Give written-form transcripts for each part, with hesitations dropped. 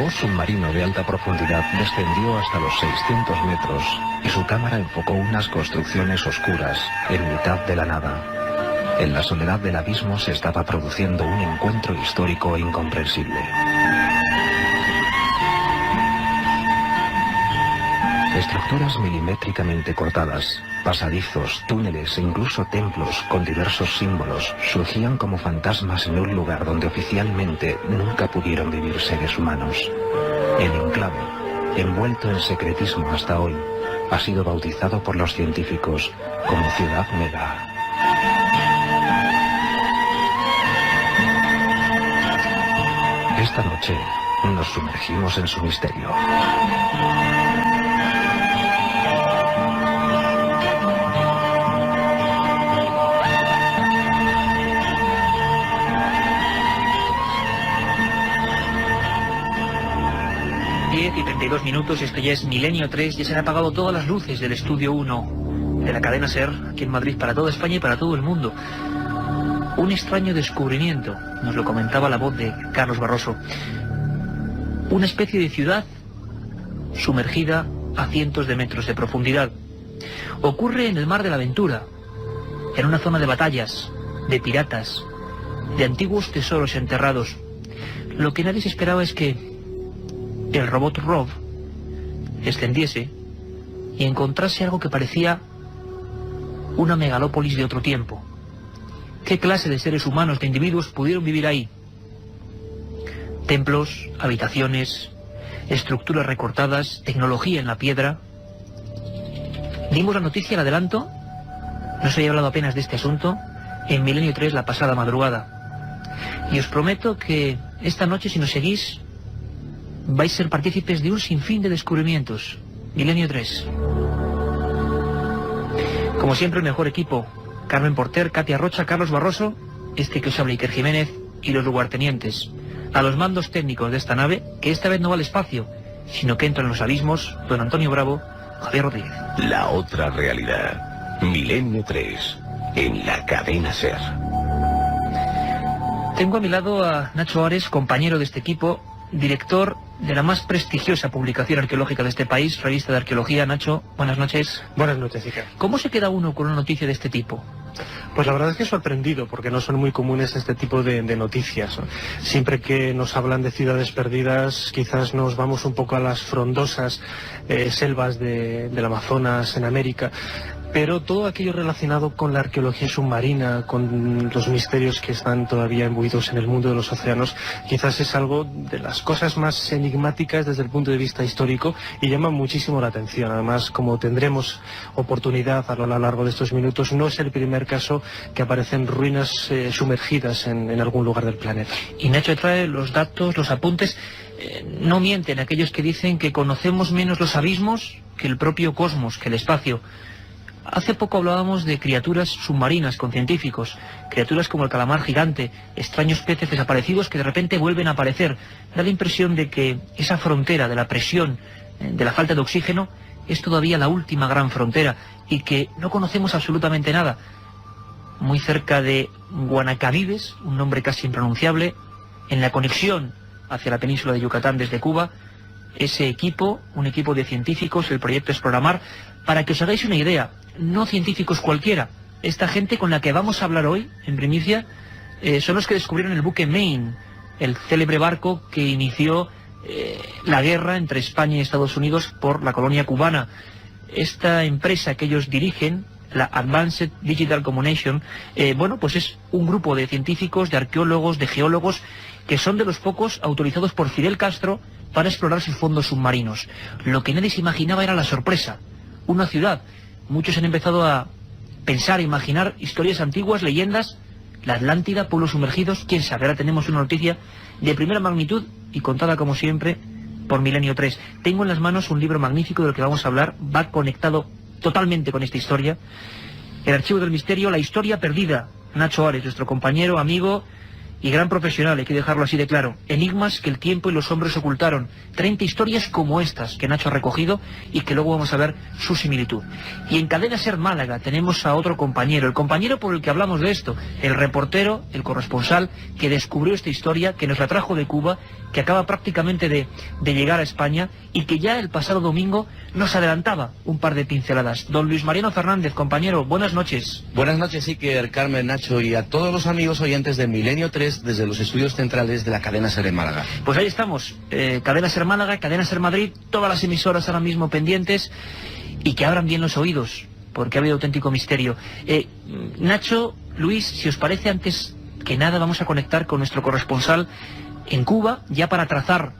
robot submarino de alta profundidad descendió hasta los 600 metros y su cámara enfocó unas construcciones oscuras en mitad de la nada. En la soledad del abismo se estaba produciendo un encuentro histórico e incomprensible. Estructuras milimétricamente cortadas, pasadizos, túneles e incluso templos con diversos símbolos surgían como fantasmas en un lugar donde oficialmente nunca pudieron vivir seres humanos. El enclave, envuelto en secretismo hasta hoy, ha sido bautizado por los científicos como Ciudad Mega. Esta noche nos sumergimos en su misterio. 10:32 minutos, esto ya es Milenio 3, ya se han apagado todas las luces del Estudio 1 de la cadena SER, aquí en Madrid, para toda España y para todo el mundo. Un extraño descubrimiento, nos lo comentaba la voz de Carlos Barroso. Una especie de ciudad sumergida a cientos de metros de profundidad. Ocurre en el Mar de la Aventura, en una zona de batallas, de piratas, de antiguos tesoros enterrados. Lo que nadie se esperaba es que el robot Rob descendiese y encontrase algo que parecía una megalópolis de otro tiempo. ¿Qué clase de seres humanos, de individuos, pudieron vivir ahí? Templos, habitaciones, estructuras recortadas, tecnología en la piedra. Dimos la noticia, el adelanto, no se había hablado apenas de este asunto, en Milenio 3 la pasada madrugada. Y os prometo que esta noche, si nos seguís, vais a ser partícipes de un sinfín de descubrimientos. Milenio 3. Como siempre, el mejor equipo. Carmen Porter, Katia Rocha, Carlos Barroso, este que os habla Iker Jiménez y los lugartenientes. A los mandos técnicos de esta nave, que esta vez no va al espacio, sino que entra en los abismos, don Antonio Bravo, Javier Rodríguez. La otra realidad. Milenio 3, en la cadena SER. Tengo a mi lado a Nacho Ares, compañero de este equipo, director de la más prestigiosa publicación arqueológica de este país, Revista de Arqueología. Nacho, buenas noches. Buenas noches, Iker. ¿Cómo se queda uno con una noticia de este tipo? Pues la verdad es que sorprendido, porque no son muy comunes este tipo de noticias. Siempre que nos hablan de ciudades perdidas, quizás nos vamos un poco a las frondosas selvas del Amazonas en América, pero todo aquello relacionado con la arqueología submarina, con los misterios que están todavía imbuidos en el mundo de los océanos, quizás es algo de las cosas más enigmáticas desde el punto de vista histórico y llama muchísimo la atención. Además, como tendremos oportunidad a lo largo de estos minutos, no es el primer caso que aparecen ruinas sumergidas en algún lugar del planeta. Y Nacho trae los datos, los apuntes. No mienten aquellos que dicen que conocemos menos los abismos que el propio cosmos, que el espacio. Hace poco hablábamos de criaturas submarinas con científicos, criaturas como el calamar gigante, extraños peces desaparecidos que de repente vuelven a aparecer. Da la impresión de que esa frontera de la presión, de la falta de oxígeno, es todavía la última gran frontera y que no conocemos absolutamente nada. Muy cerca de Guanacavives, un nombre casi impronunciable, en la conexión hacia la península de Yucatán desde Cuba, ese equipo, un equipo de científicos, el proyecto Exploramar, para que os hagáis una idea, no científicos cualquiera, esta gente con la que vamos a hablar hoy, en primicia, son los que descubrieron el buque Maine, el célebre barco que inició la guerra entre España y Estados Unidos por la colonia cubana. Esta empresa que ellos dirigen, la Advanced Digital Communication, bueno, pues es un grupo de científicos, de arqueólogos, de geólogos, que son de los pocos autorizados por Fidel Castro para explorar sus fondos submarinos. Lo que nadie se imaginaba era la sorpresa. Una ciudad. Muchos han empezado a pensar, a imaginar historias antiguas, leyendas, la Atlántida, pueblos sumergidos, quién sabe. Ahora tenemos una noticia de primera magnitud y contada como siempre por Milenio 3. Tengo en las manos un libro magnífico de lo que vamos a hablar, va conectado totalmente con esta historia. El archivo del misterio, la historia perdida. Nacho Ares, nuestro compañero, amigo y gran profesional, hay que dejarlo así de claro. Enigmas que el tiempo y los hombres ocultaron. 30 historias como estas que Nacho ha recogido y que luego vamos a ver su similitud. Y en Cadena SER Málaga tenemos a otro compañero, el compañero por el que hablamos de esto, el reportero, el corresponsal que descubrió esta historia, que nos la trajo de Cuba, que acaba prácticamente de llegar a España y que ya el pasado domingo nos adelantaba un par de pinceladas. Don Luis Mariano Fernández, compañero, buenas noches. Buenas noches, Iker, Carmen, Nacho y a todos los amigos oyentes de Milenio 3 desde los estudios centrales de la Cadena SER en Málaga. Pues ahí estamos, Cadena SER Málaga, Cadena SER Madrid, todas las emisoras ahora mismo pendientes y que abran bien los oídos, porque ha habido auténtico misterio. Nacho, Luis, si os parece, antes que nada vamos a conectar con nuestro corresponsal en Cuba, ya para trazar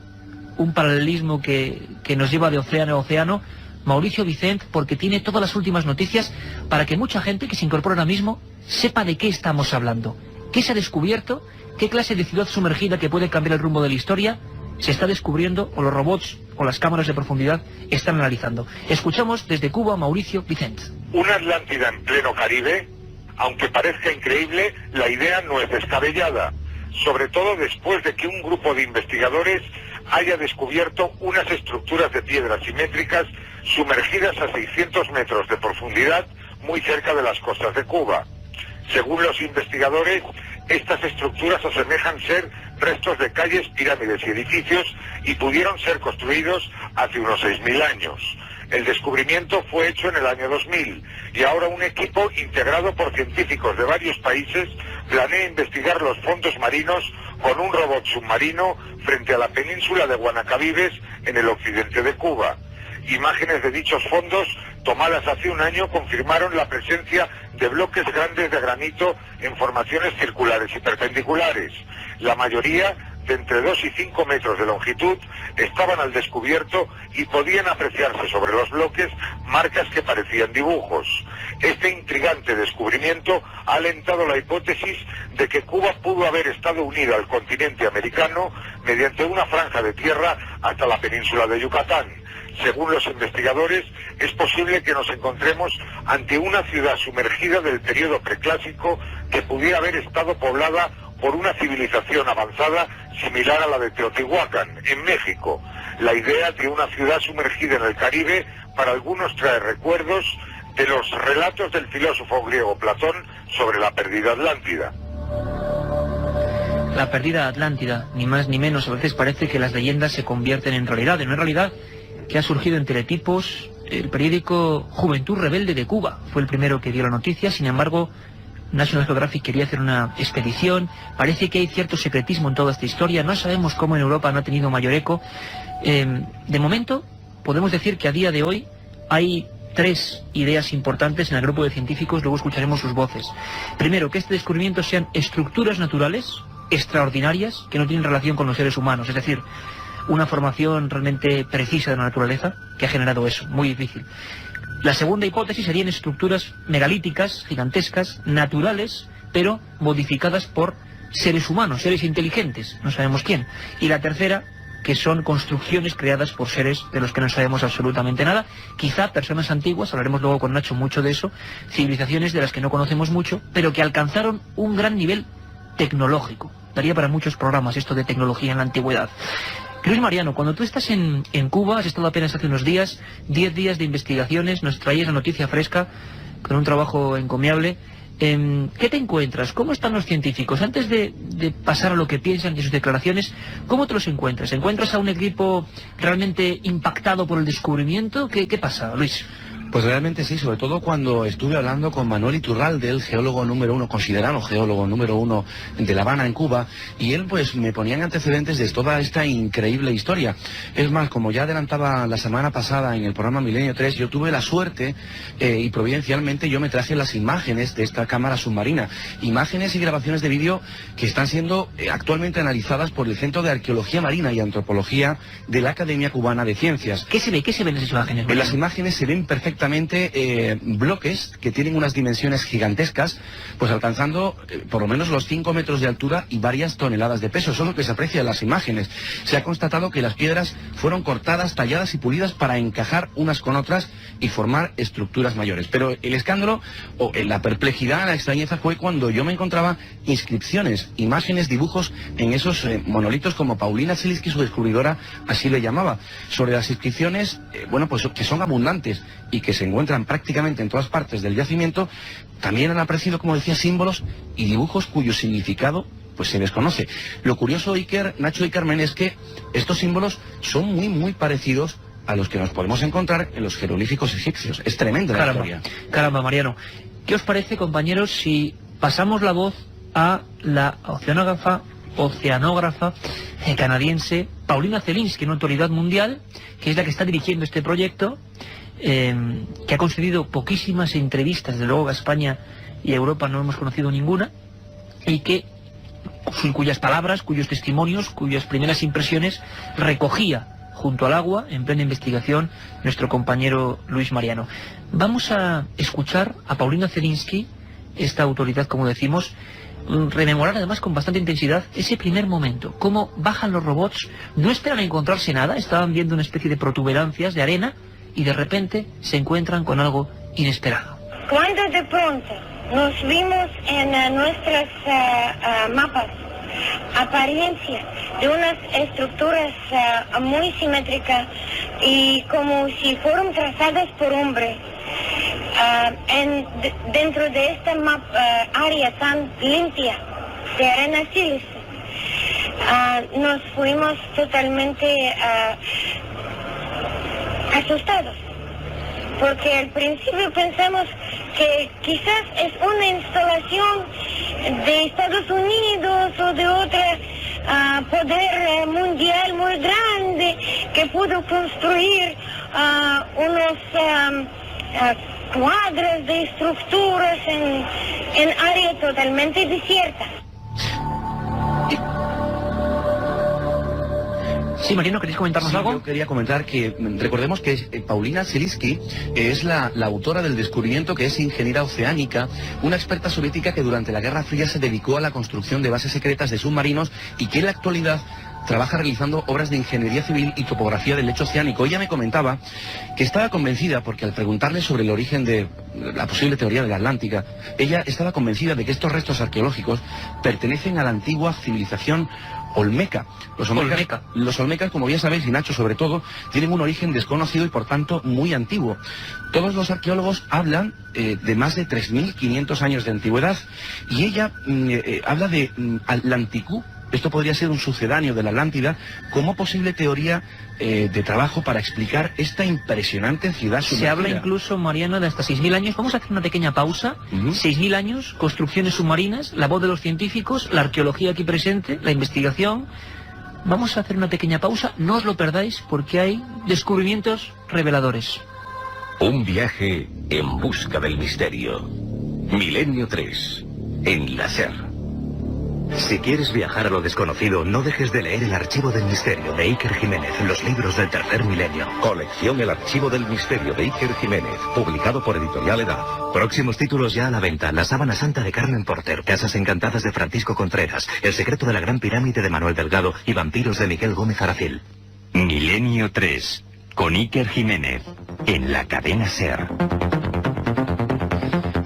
un paralelismo que nos lleva de océano a océano, Mauricio Vicent, porque tiene todas las últimas noticias para que mucha gente que se incorpora ahora mismo sepa de qué estamos hablando, qué se ha descubierto, qué clase de ciudad sumergida que puede cambiar el rumbo de la historia se está descubriendo o los robots o las cámaras de profundidad están analizando. Escuchamos desde Cuba a Mauricio Vicent. Una Atlántida en pleno Caribe, aunque parezca increíble, la idea no es descabellada, sobre todo después de que un grupo de investigadores haya descubierto unas estructuras de piedras simétricas sumergidas a 600 metros de profundidad muy cerca de las costas de Cuba. Según los investigadores, estas estructuras asemejan ser restos de calles, pirámides y edificios y pudieron ser construidos hace unos 6.000 años. El descubrimiento fue hecho en el año 2000 y ahora un equipo integrado por científicos de varios países planea investigar los fondos marinos con un robot submarino frente a la península de Guanacabibes en el occidente de Cuba. Imágenes de dichos fondos tomadas hace un año confirmaron la presencia de bloques grandes de granito en formaciones circulares y perpendiculares. La mayoría, de entre 2 y 5 metros de longitud, estaban al descubierto y podían apreciarse sobre los bloques marcas que parecían dibujos. Este intrigante descubrimiento ha alentado la hipótesis de que Cuba pudo haber estado unida al continente americano mediante una franja de tierra hasta la península de Yucatán. Según los investigadores, es posible que nos encontremos ante una ciudad sumergida del periodo preclásico que pudiera haber estado poblada por una civilización avanzada similar a la de Teotihuacán, en México. La idea de una ciudad sumergida en el Caribe para algunos trae recuerdos de los relatos del filósofo griego Platón sobre la perdida Atlántida. La perdida Atlántida, ni más ni menos. A veces parece que las leyendas se convierten en realidad, en una realidad que ha surgido en teletipos. El periódico Juventud Rebelde de Cuba fue el primero que dio la noticia. Sin embargo, National Geographic quería hacer una expedición. Parece que hay cierto secretismo en toda esta historia. No sabemos cómo en Europa no ha tenido mayor eco. De momento, podemos decir que a día de hoy hay 3 ideas importantes en el grupo de científicos. Luego escucharemos sus voces. Primero, que este descubrimiento sean estructuras naturales extraordinarias que no tienen relación con los seres humanos. Es decir, una formación realmente precisa de la naturaleza que ha generado eso, muy difícil. La segunda hipótesis serían estructuras megalíticas, gigantescas, naturales, pero modificadas por seres humanos, seres inteligentes, no sabemos quién. Y la tercera, que son construcciones creadas por seres de los que no sabemos absolutamente nada, quizá personas antiguas, hablaremos luego con Nacho mucho de eso, civilizaciones de las que no conocemos mucho, pero que alcanzaron un gran nivel tecnológico. Daría para muchos programas esto de tecnología en la antigüedad. Luis Mariano, cuando tú estás en Cuba, has estado apenas hace unos días, 10 días de investigaciones, nos traías la noticia fresca, con un trabajo encomiable. ¿Qué te encuentras? ¿Cómo están los científicos? Antes de pasar a lo que piensan y sus declaraciones, ¿cómo te los encuentras? ¿Encuentras a un equipo realmente impactado por el descubrimiento? ¿Qué pasa, Luis? Pues realmente sí, sobre todo cuando estuve hablando con Manuel Iturralde, el geólogo número 1, considerado geólogo número 1 de La Habana, en Cuba, y él pues me ponía en antecedentes de toda esta increíble historia. Es más, como ya adelantaba la semana pasada en el programa Milenio 3, yo tuve la suerte y providencialmente yo me traje las imágenes de esta cámara submarina, imágenes y grabaciones de vídeo que están siendo actualmente analizadas por el Centro de Arqueología Marina y Antropología de la Academia Cubana de Ciencias. ¿Qué se ve? ¿Qué se ven en esas imágenes? En las imágenes se ven perfectamente directamente bloques que tienen unas dimensiones gigantescas, pues alcanzando por lo menos los 5 metros de altura y varias toneladas de peso. Eso es lo que se aprecia en las imágenes. Se ha constatado que las piedras fueron cortadas, talladas y pulidas para encajar unas con otras y formar estructuras mayores. Pero el escándalo, o la perplejidad, la extrañeza fue cuando yo me encontraba inscripciones, imágenes, dibujos en esos monolitos, como Paulina Zelinsky, su descubridora, así le llamaba. Sobre las inscripciones, bueno, pues que son abundantes y que se encuentran prácticamente en todas partes del yacimiento, también han aparecido, como decía, símbolos y dibujos cuyo significado pues se desconoce. Lo curioso, Iker, Nacho y Carmen, es que estos símbolos son muy parecidos a los que nos podemos encontrar en los jeroglíficos egipcios. Es tremenda la historia. Caramba, Mariano. ¿Qué os parece, compañeros, si pasamos la voz a la oceanógrafa canadiense Paulina Zelinsky, una autoridad mundial, que es la que está dirigiendo este proyecto, que ha concedido poquísimas entrevistas, desde luego a España y a Europa no hemos conocido ninguna, y cuyas palabras, cuyos testimonios, cuyas primeras impresiones recogía junto al agua, en plena investigación, nuestro compañero Luis Mariano. Vamos a escuchar a Paulina Zelinsky, esta autoridad, como decimos, rememorar además con bastante intensidad ese primer momento, cómo bajan los robots, no esperan encontrarse nada, estaban viendo una especie de protuberancias de arena y de repente se encuentran con algo inesperado. Cuando de pronto nos vimos en nuestros mapas apariencia de unas estructuras muy simétricas y como si fueran trazadas por hombre, dentro de esta área tan limpia de arena sílice, nos fuimos totalmente asustados, porque al principio pensamos que quizás es una instalación de Estados Unidos o de otro poder mundial muy grande que pudo construir unos cuadros de estructuras en área totalmente desierta. Sí, Mariano, ¿queréis comentarnos algo? Yo quería comentar que recordemos que Paulina Zelinsky es la autora del descubrimiento, que es ingeniera oceánica, una experta soviética que durante la Guerra Fría se dedicó a la construcción de bases secretas de submarinos y que en la actualidad trabaja realizando obras de ingeniería civil y topografía del lecho oceánico. Ella me comentaba que estaba convencida, porque al preguntarle sobre el origen de la posible teoría de la Atlántica, ella estaba convencida de que estos restos arqueológicos pertenecen a la antigua civilización olmeca. Los olmecas, como bien sabéis, y Nacho sobre todo, tienen un origen desconocido y por tanto muy antiguo. Todos los arqueólogos hablan de más de 3.500 años de antigüedad, y ella habla de Atlanticú. Esto podría ser un sucedáneo de la Atlántida, como posible teoría de trabajo para explicar esta impresionante ciudad sumergida. Se habla incluso, Mariano, de hasta 6.000 años. Vamos a hacer una pequeña pausa. 6.000 años, construcciones submarinas, la voz de los científicos, la arqueología aquí presente, la investigación. Vamos a hacer una pequeña pausa, no os lo perdáis, porque hay descubrimientos reveladores. Un viaje en busca del misterio. Milenio 3, en la SER. Si quieres viajar a lo desconocido, no dejes de leer El Archivo del Misterio de Iker Jiménez en los libros del tercer milenio. Colección El Archivo del Misterio de Iker Jiménez, publicado por Editorial Edad. Próximos títulos ya a la venta: La Sábana Santa de Carmen Porter, Casas Encantadas de Francisco Contreras, El Secreto de la Gran Pirámide de Manuel Delgado y Vampiros de Miguel Gómez Aracil. Milenio 3, con Iker Jiménez, en la cadena SER.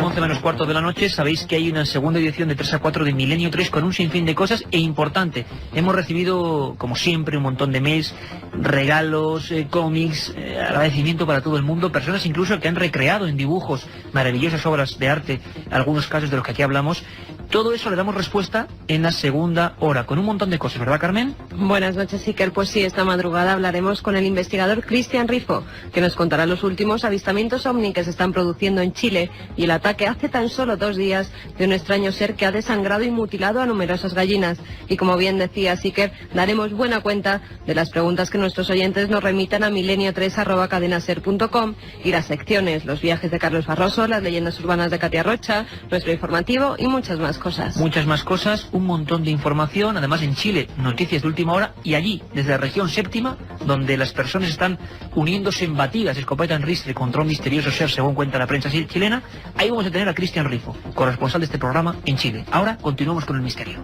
11 menos cuarto de la noche, sabéis que hay una segunda edición de 3 a 4 de Milenio 3 con un sinfín de cosas, e importante, hemos recibido, como siempre, un montón de mails, regalos, cómics, agradecimiento para todo el mundo, personas incluso que han recreado en dibujos maravillosas obras de arte, algunos casos de los que aquí hablamos. Todo eso le damos respuesta en la segunda hora, con un montón de cosas, ¿verdad, Carmen? Buenas noches, Iker. Pues sí, esta madrugada hablaremos con el investigador Cristian Rifo, que nos contará los últimos avistamientos ovni que se están produciendo en Chile y el ataque hace tan solo 2 días de un extraño ser que ha desangrado y mutilado a numerosas gallinas. Y como bien decía Iker, daremos buena cuenta de las preguntas que nuestros oyentes nos remitan a milenio3@cadenaser.com y las secciones, los viajes de Carlos Barroso, las leyendas urbanas de Katia Rocha, nuestro informativo y muchas más cosas. cosas. Muchas más cosas, un montón de información, además en Chile, noticias de última hora, y allí, desde la región séptima, donde las personas están uniéndose en batidas, escopeta en ristre contra un misterioso ser, según cuenta la prensa chilena, ahí vamos a tener a Cristian Rifo, corresponsal de este programa en Chile. Ahora continuamos con el misterio.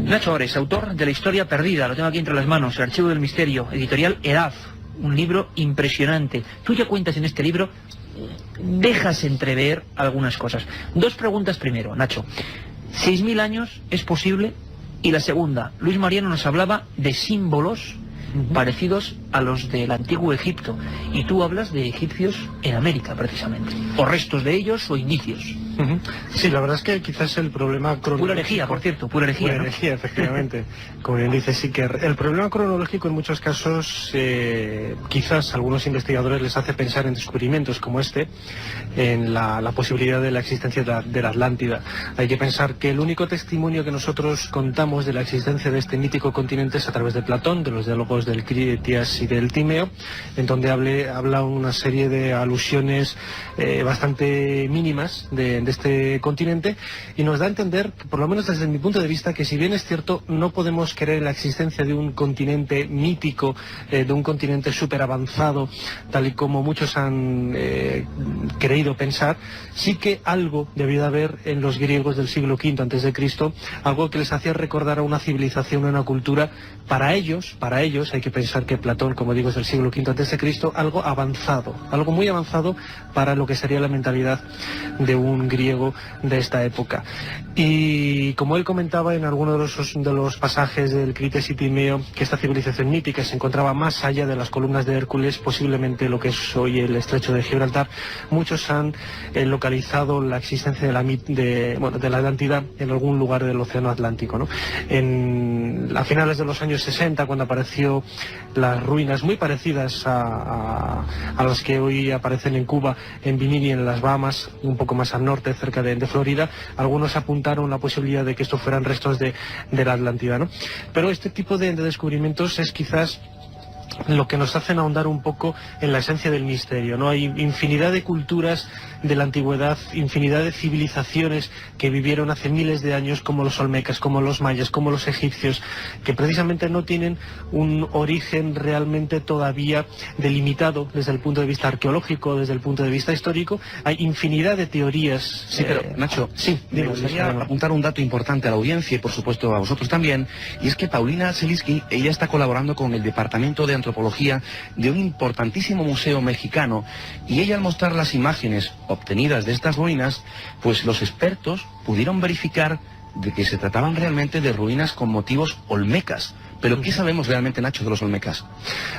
Nacho Ores, autor de La historia perdida, lo tengo aquí entre las manos, El archivo del misterio, editorial Edad, un libro impresionante. Tú ya cuentas en este libro, dejas entrever algunas cosas. Dos preguntas primero, Nacho. ¿6.000 años es posible? Y la segunda, Luis Mariano nos hablaba de símbolos parecidos a los del antiguo Egipto, y tú hablas de egipcios en América, precisamente, o restos de ellos o indicios. Sí, la verdad es que quizás el problema cronológico... Pura herejía, por cierto, pura herejía. Pura herejía, efectivamente, como bien dice Siker. El problema cronológico en muchos casos, quizás a algunos investigadores les hace pensar en descubrimientos como este, en la posibilidad de la existencia de la Atlántida. Hay que pensar que el único testimonio que nosotros contamos de la existencia de este mítico continente es a través de Platón, de los diálogos del Critias y del Timeo, en donde habla una serie de alusiones bastante mínimas de este continente, y nos da a entender, por lo menos desde mi punto de vista, que si bien es cierto, no podemos creer en la existencia de un continente mítico, de un continente súper avanzado, tal y como muchos han creído pensar, sí que algo debía de haber en los griegos del siglo V a.C., algo que les hacía recordar a una civilización, a una cultura, para ellos, hay que pensar que Platón, como digo, es del siglo V a.C., algo avanzado, algo muy avanzado para lo que sería la mentalidad de un griego de esta época. Y como él comentaba en alguno de los pasajes del Critias y Timeo, que esta civilización mítica se encontraba más allá de las columnas de Hércules, posiblemente lo que es hoy el estrecho de Gibraltar. Muchos han localizado la existencia de la Atlántida en algún lugar del océano Atlántico, ¿no? A finales de los años 60, cuando apareció las ruinas muy parecidas a las que hoy aparecen en Cuba, en Bimini, en las Bahamas, un poco más al norte, cerca de Florida, algunos apuntaron la posibilidad de que estos fueran restos de la Atlántida, ¿no? Pero este tipo de descubrimientos es quizás lo que nos hacen ahondar un poco en la esencia del misterio, ¿no? Hay infinidad de culturas de la antigüedad, infinidad de civilizaciones que vivieron hace miles de años, como los olmecas, como los mayas, como los egipcios, que precisamente no tienen un origen realmente todavía delimitado desde el punto de vista arqueológico, desde el punto de vista histórico. Hay infinidad de teorías. Sí, pero Nacho, me gustaría apuntar un dato importante a la audiencia y por supuesto a vosotros también, y es que Paulina Zelinsky, ella está colaborando con el Departamento de Antropología de un importantísimo museo mexicano, y ella, al mostrar las imágenes obtenidas de estas ruinas, pues los expertos pudieron verificar de que se trataban realmente de ruinas con motivos olmecas. ¿Pero qué sabemos realmente, Nacho, de los olmecas?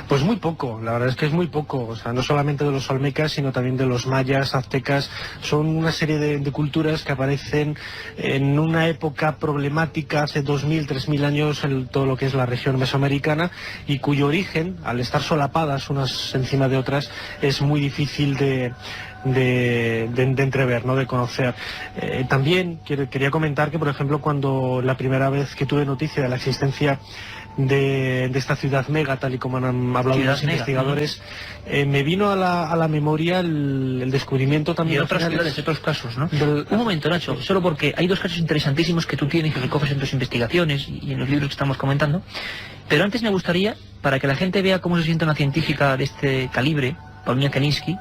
Pues muy poco, la verdad es que es muy poco. O sea, no solamente de los olmecas, sino también de los mayas, aztecas. Son una serie de culturas que aparecen en una época problemática hace 2.000, 3.000 años en todo lo que es la región mesoamericana, y cuyo origen, al estar solapadas unas encima de otras, es muy difícil de entrever, ¿no? De conocer. También quería comentar que, por ejemplo, cuando la primera vez que tuve noticia de la existencia de esta ciudad mega, tal y como han hablado los investigadores, me vino a la memoria el descubrimiento también de otras ciudades, de otros casos, ¿no? Un momento, Nacho, solo porque hay dos casos interesantísimos que tú tienes, que recoges en tus investigaciones y en los libros que estamos comentando, pero antes me gustaría, para que la gente vea cómo se siente una científica de este calibre, Paulina Zelinsky,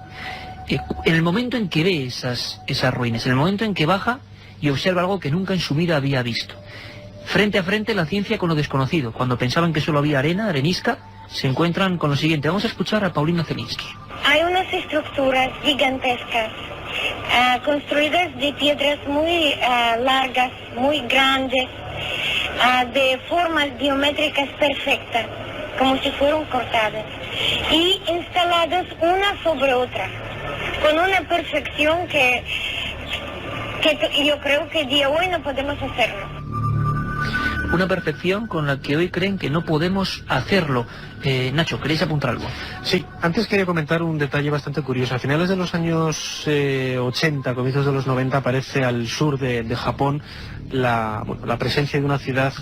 en el momento en que ve esas ruinas, en el momento en que baja y observa algo que nunca en su vida había visto. Frente a frente la ciencia con lo desconocido. Cuando pensaban que solo había arena, arenisca, se encuentran con lo siguiente. Vamos a escuchar a Paulina Zelinsky. Hay unas estructuras gigantescas, construidas de piedras muy largas, muy grandes, de formas geométricas perfectas, como si fueran cortadas, y instaladas una sobre otra, con una perfección que yo creo que día hoy no podemos hacerlo. Una perfección con la que hoy creen que no podemos hacerlo. Nacho, ¿queréis apuntar algo? Sí, antes quería comentar un detalle bastante curioso. A finales de los años 80, comienzos de los 90, aparece al sur de Japón la presencia de una ciudad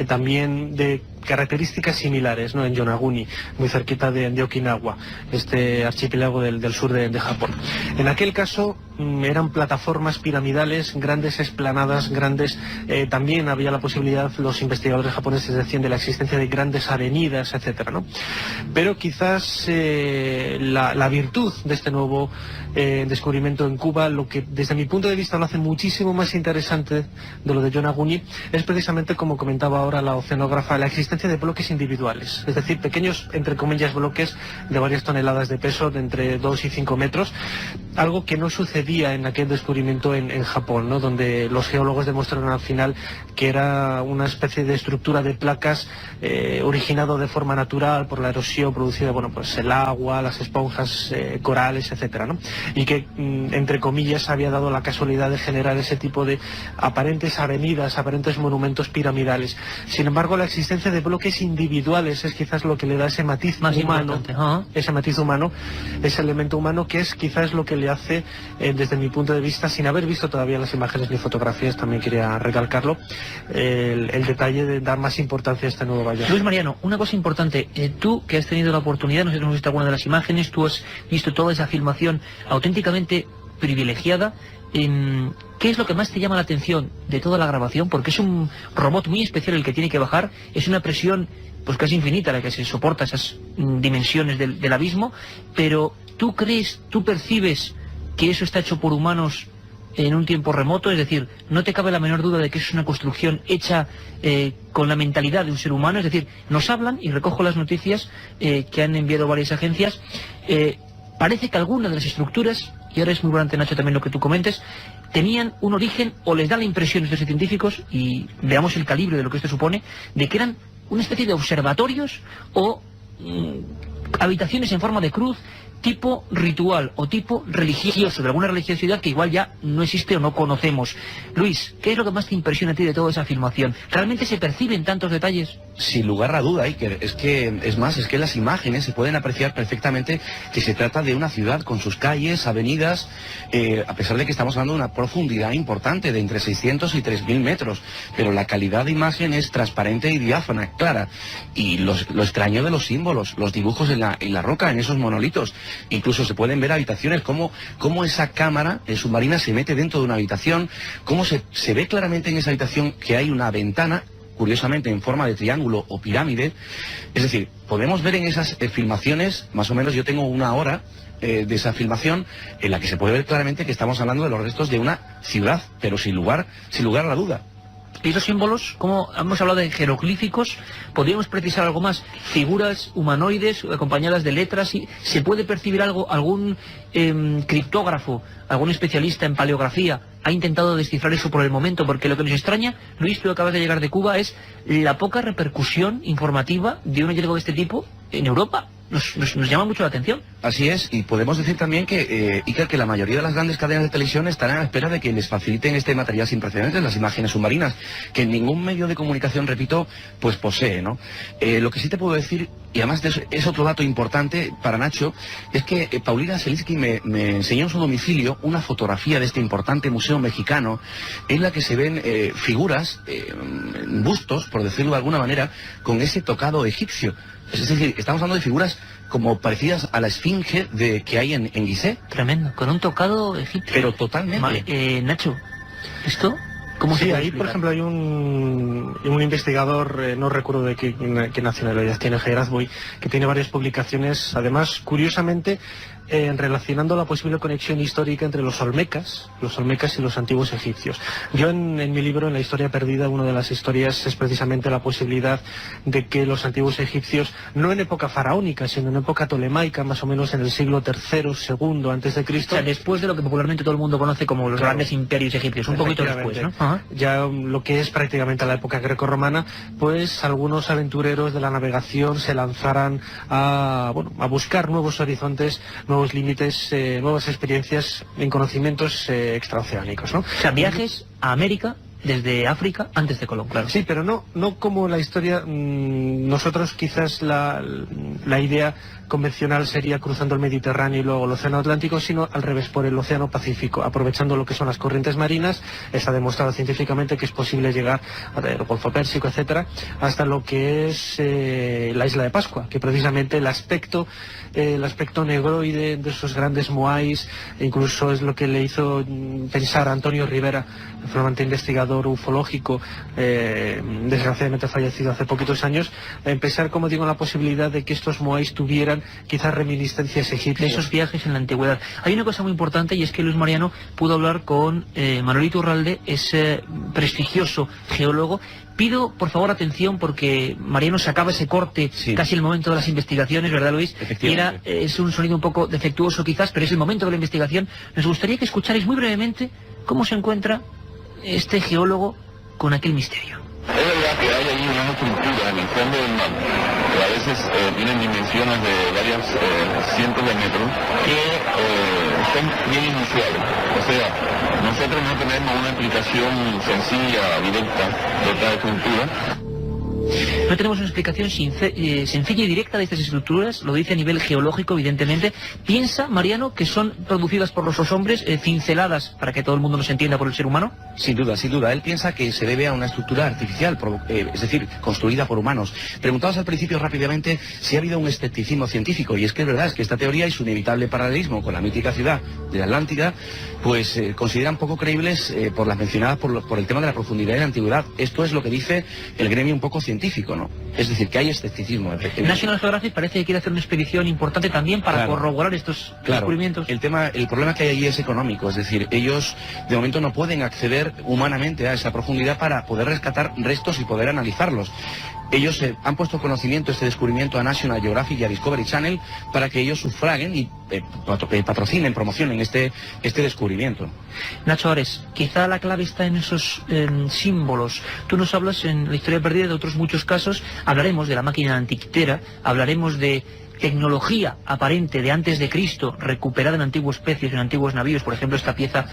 también de características similares, ¿no? En Yonaguni, muy cerquita de Okinawa, este archipiélago del sur de Japón. En aquel caso eran plataformas piramidales, grandes esplanadas, grandes, también había la posibilidad, los investigadores japoneses decían, de la existencia de grandes avenidas, etcétera, ¿no? Pero quizás la virtud de este nuevo descubrimiento en Cuba, lo que desde mi punto de vista lo hace muchísimo más interesante de lo de Yonaguni, es precisamente, como comentaba ahora la oceanógrafa, la existencia de bloques individuales, es decir, pequeños, entre comillas, bloques de varias toneladas de peso, de entre 2 y 5 metros, algo que no sucedía en aquel descubrimiento en Japón, ¿no? Donde los geólogos demostraron al final que era una especie de estructura de placas originado de forma natural por la erosión producida, bueno, pues el agua, las esponjas, corales, etcétera, ¿no? Y que, entre comillas, había dado la casualidad de generar ese tipo de aparentes avenidas, aparentes monumentos piramidales. Sin embargo, la existencia de bloques individuales es quizás lo que le da ese matiz más humano, ese matiz humano, ese elemento humano, que es quizás lo que le hace, desde mi punto de vista, sin haber visto todavía las imágenes ni fotografías, también quería recalcarlo, el detalle de dar más importancia a este nuevo hallazgo. Luis Mariano, una cosa importante, tú que has tenido la oportunidad, nosotros hemos visto alguna de las imágenes, tú has visto toda esa filmación auténticamente privilegiada, ¿qué es lo que más te llama la atención de toda la grabación? Porque es un robot muy especial el que tiene que bajar, es una presión pues casi infinita la que se soporta esas dimensiones del abismo, pero ¿tú crees, tú percibes que eso está hecho por humanos en un tiempo remoto? Es decir, no te cabe la menor duda de que es una construcción hecha con la mentalidad de un ser humano. Es decir, nos hablan, y recojo las noticias que han enviado varias agencias, parece que algunas de las estructuras, y ahora es muy importante, Nacho, también lo que tú comentes, tenían un origen, o les da la impresión a estos científicos, y veamos el calibre de lo que esto supone, de que eran una especie de observatorios o habitaciones en forma de cruz, tipo ritual o tipo religioso, de alguna religiosidad que igual ya no existe o no conocemos. Luis, ¿qué es lo que más te impresiona a ti de toda esa filmación? ¿Realmente se perciben tantos detalles? Sin lugar a duda, Iker, es que las imágenes se pueden apreciar perfectamente que se trata de una ciudad con sus calles, avenidas, a pesar de que estamos hablando de una profundidad importante de entre 600 y 3000 metros, pero la calidad de imagen es transparente y diáfana, clara, y lo extraño de los símbolos, los dibujos en la roca, en esos monolitos. Incluso se pueden ver habitaciones, cómo esa cámara submarina se mete dentro de una habitación, cómo se ve claramente en esa habitación que hay una ventana, curiosamente en forma de triángulo o pirámide. Es decir, podemos ver en esas filmaciones, más o menos yo tengo una hora de esa filmación, en la que se puede ver claramente que estamos hablando de los restos de una ciudad, pero sin lugar a la duda. ¿Y los símbolos? Como hemos hablado de jeroglíficos, ¿podríamos precisar algo más? Figuras humanoides acompañadas de letras. ¿Se puede percibir algo? ¿Algún criptógrafo, algún especialista en paleografía ha intentado descifrar eso por el momento? Porque lo que nos extraña, Luis, tú acabas de llegar de Cuba, es la poca repercusión informativa de un hallazgo de este tipo en Europa. Nos llama mucho la atención. Así es, y podemos decir también que, Iker, que la mayoría de las grandes cadenas de televisión estarán a la espera de que les faciliten este material sin precedentes, las imágenes submarinas, que ningún medio de comunicación, repito, pues posee, ¿no? Lo que sí te puedo decir, y además es otro dato importante para Nacho, es que Paulina Selinsky me enseñó en su domicilio una fotografía de este importante museo mexicano, en la que se ven figuras, bustos, por decirlo de alguna manera, con ese tocado egipcio. Es decir, estamos hablando de figuras como parecidas a la esfinge que hay en Gizeh. Tremendo, con un tocado egipcio. Pero totalmente. Nacho, ¿esto cómo se puede ahí, explicar? por ejemplo, hay un investigador, no recuerdo de qué nacionalidad tiene, Gerazboy, que tiene varias publicaciones, además, curiosamente, relacionando la posible conexión histórica entre los olmecas y los antiguos egipcios. Yo en mi libro, en La historia perdida, una de las historias es precisamente la posibilidad de que los antiguos egipcios, no en época faraónica, sino en época tolemaica, más o menos en el siglo III, II antes de Cristo. O sea, después de lo que popularmente todo el mundo conoce como los grandes imperios egipcios, un poquito después, ¿no? Ajá. Ya lo que es prácticamente la época grecorromana, pues algunos aventureros de la navegación se lanzaran a buscar nuevos horizontes, nuevos límites, nuevas experiencias en conocimientos extraoceánicos, ¿no? O sea, viajes a América desde África antes de Colón, claro. Sí, pero no como la historia. Nosotros quizás la idea convencional sería cruzando el Mediterráneo y luego el Océano Atlántico, sino al revés, por el Océano Pacífico, aprovechando lo que son las corrientes marinas. Está demostrado científicamente que es posible llegar al Golfo Pérsico, etcétera, hasta lo que es la isla de Pascua, que precisamente el aspecto negroide de esos grandes moais, incluso es lo que le hizo pensar a Antonio Rivera, flamante investigador ufológico, desgraciadamente fallecido hace poquitos años, pensar, como digo, en la posibilidad de que estos moais tuvieran quizás reminiscencias egipcias. De esos viajes en la antigüedad. Hay una cosa muy importante, y es que Luis Mariano pudo hablar con Manuel Iturralde, ese prestigioso geólogo. Pido, por favor, atención, porque Mariano sacaba ese corte casi el momento de las investigaciones, ¿verdad, Luis? Efectivamente. Es un sonido un poco defectuoso quizás, pero es el momento de la investigación. Nos gustaría que escucharais muy brevemente cómo se encuentra este geólogo con aquel misterio. Es verdad que hay ahí una estructura en el fondo del mar, que a veces tienen dimensiones de varios cientos de metros, que son bien inusuales. O sea, nosotros no tenemos una explicación sencilla, directa de esta estructura. No tenemos una explicación sencilla y directa de estas estructuras, lo dice a nivel geológico, evidentemente. Piensa, Mariano, que son producidas por los hombres, cinceladas, para que todo el mundo nos entienda, por el ser humano. Sin duda, sin duda. Él piensa que se debe a una estructura artificial, es decir, construida por humanos. Preguntados al principio rápidamente si ha habido un escepticismo científico, y es que es verdad, es que esta teoría y su inevitable paralelismo con la mítica ciudad de Atlántida, pues consideran poco creíbles por las mencionadas por el tema de la profundidad y la antigüedad. Esto es lo que dice el gremio un poco científico, ¿no? Es decir, que hay escepticismo. National Geographic parece que quiere hacer una expedición importante también para corroborar estos descubrimientos. El problema que hay allí es económico, es decir, ellos de momento no pueden acceder humanamente a esa profundidad para poder rescatar restos y poder analizarlos. Ellos han puesto conocimiento, este descubrimiento, a National Geographic y a Discovery Channel para que ellos sufraguen y patrocinen, promocionen este descubrimiento. Nacho Ares, quizá la clave está en esos símbolos. Tú nos hablas en la historia perdida de otros muchos casos, hablaremos de la máquina antiquitera, hablaremos de tecnología aparente de antes de Cristo, recuperada en antiguos pecios, en antiguos navíos, por ejemplo esta pieza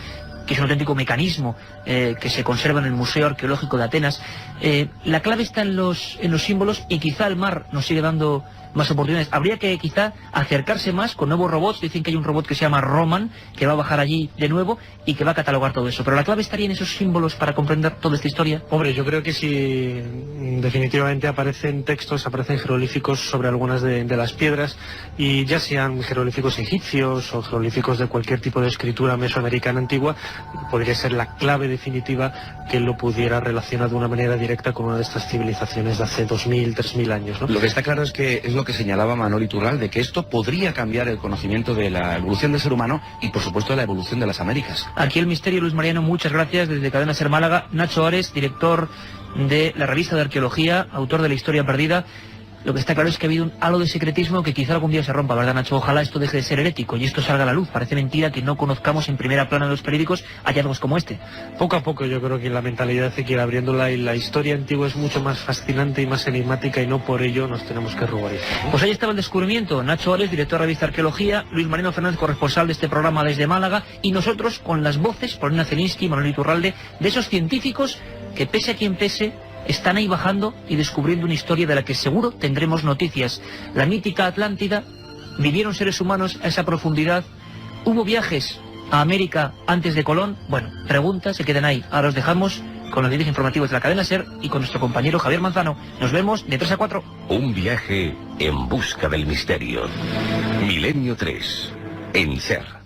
que es un auténtico mecanismo que se conserva en el Museo Arqueológico de Atenas. La clave está en los símbolos, y quizá el mar nos sigue dando más oportunidades. Habría que quizá acercarse más con nuevos robots. Dicen que hay un robot que se llama Roman, que va a bajar allí de nuevo y que va a catalogar todo eso. Pero la clave estaría en esos símbolos para comprender toda esta historia. Hombre, yo creo que sí, definitivamente aparecen textos, aparecen jeroglíficos sobre algunas de las piedras, y ya sean jeroglíficos egipcios o jeroglíficos de cualquier tipo de escritura mesoamericana antigua, podría ser la clave definitiva que lo pudiera relacionar de una manera directa con una de estas civilizaciones de hace 2000, 3000 años, ¿no? Lo que está claro es que es lo que señalaba Manuel Iturralde, que esto podría cambiar el conocimiento de la evolución del ser humano y, por supuesto, de la evolución de las Américas. Aquí el misterio, Luis Mariano, muchas gracias. Desde Cadena Ser Málaga, Nacho Ares, director de la revista de arqueología, autor de La Historia Perdida. Lo que está claro es que ha habido un halo de secretismo que quizá algún día se rompa, ¿verdad, Nacho? Ojalá esto deje de ser herético y esto salga a la luz. Parece mentira que no conozcamos en primera plana en los periódicos hallazgos como este. Poco a poco yo creo que la mentalidad se quiere abriéndola, y la historia antigua es mucho más fascinante y más enigmática, y no por ello nos tenemos que ruborizar, ¿no? Pues ahí estaba el descubrimiento. Nacho Ares, director de la revista Arqueología, Luis Mariano Fernández, corresponsal de este programa desde Málaga, y nosotros con las voces, Paulina Zelinsky, Manuel Iturralde, de esos científicos que, pese a quien pese, están ahí bajando y descubriendo una historia de la que seguro tendremos noticias. La mítica Atlántida, ¿vivieron seres humanos a esa profundidad? ¿Hubo viajes a América antes de Colón? Bueno, preguntas se quedan ahí. Ahora os dejamos con los vídeos informativos de la cadena SER y con nuestro compañero Javier Manzano. Nos vemos de 3 a 4. Un viaje en busca del misterio. Milenio 3, en SER.